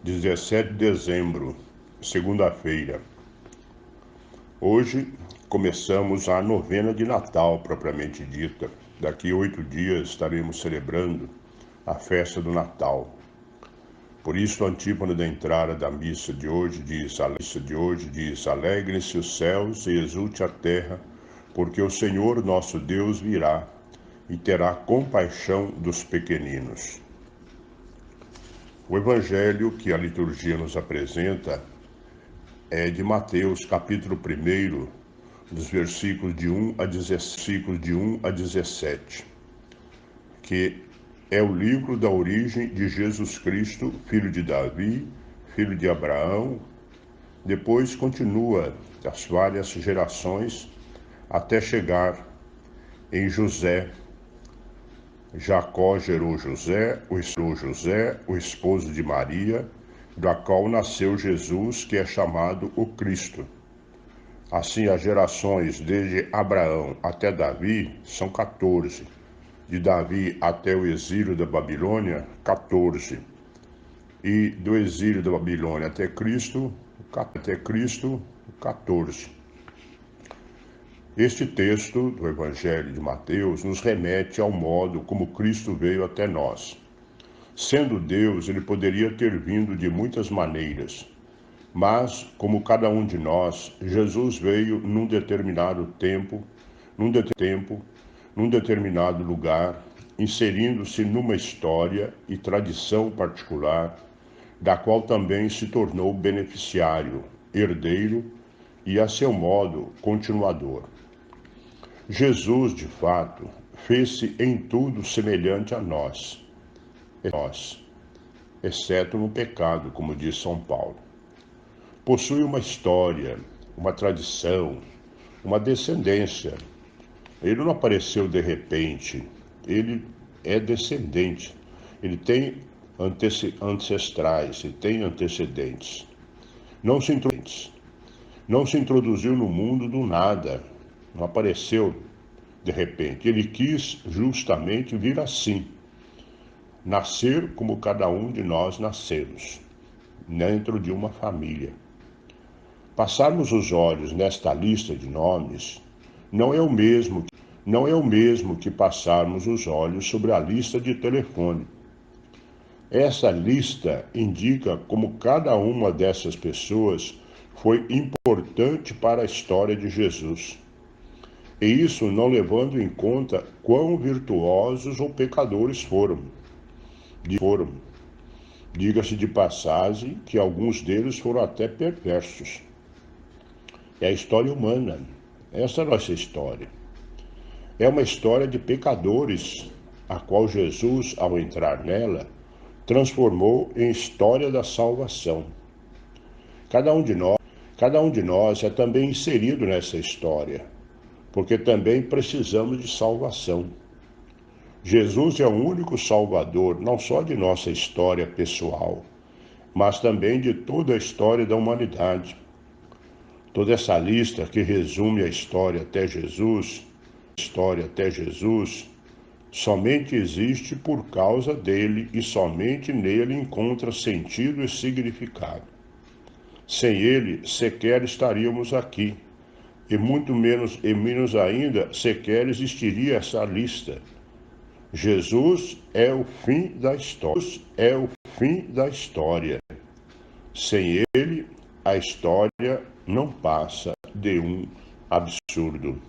17 de dezembro, segunda-feira. Hoje começamos a novena de Natal, propriamente dita. Daqui 8 dias estaremos celebrando a festa do Natal. Por isso, a antífona da entrada da missa de hoje diz: Alegrem-se os céus e exulte a terra, porque o Senhor nosso Deus virá e terá compaixão dos pequeninos. O evangelho que a liturgia nos apresenta é de Mateus, capítulo 1, dos versículos de 1 a 17, que é o livro da origem de Jesus Cristo, filho de Davi, filho de Abraão. Depois continua as várias gerações até chegar em José. Jacó gerou José, o esposo de Maria, da qual nasceu Jesus, que é chamado o Cristo. Assim, as gerações desde Abraão até Davi são 14. De Davi até o exílio da Babilônia, 14. E do exílio da Babilônia até Cristo, 14. Este texto do Evangelho de Mateus nos remete ao modo como Cristo veio até nós. Sendo Deus, ele poderia ter vindo de muitas maneiras, mas, como cada um de nós, Jesus veio num determinado tempo, num determinado lugar, inserindo-se numa história e tradição particular, da qual também se tornou beneficiário, herdeiro e, a seu modo, continuador. Jesus, de fato, fez-se em tudo semelhante a nós, exceto no pecado, como diz São Paulo. Possui uma história, uma tradição, uma descendência. Ele não apareceu de repente, ele é descendente, ele tem ancestrais, ele tem antecedentes. Não se introduziu no mundo do nada, não apareceu de repente. Ele quis justamente vir assim, nascer como cada um de nós nascemos, dentro de uma família. Passarmos os olhos nesta lista de nomes não é o mesmo que passarmos os olhos sobre a lista de telefone. Essa lista indica como cada uma dessas pessoas foi importante para a história de Jesus. E isso não levando em conta quão virtuosos ou pecadores foram. Diga-se de passagem que alguns deles foram até perversos. É a história humana. Essa é a nossa história. É uma história de pecadores, a qual Jesus, ao entrar nela, transformou em história da salvação. Cada um de nós é também inserido nessa história, porque também precisamos de salvação. Jesus é o único Salvador, não só de nossa história pessoal, mas também de toda a história da humanidade. Toda essa lista que resume a história até Jesus, somente existe por causa dele e somente nele encontra sentido e significado. Sem ele, sequer estaríamos aqui, e menos ainda, sequer existiria essa lista. Jesus é o fim da história. Sem ele, a história não passa de um absurdo.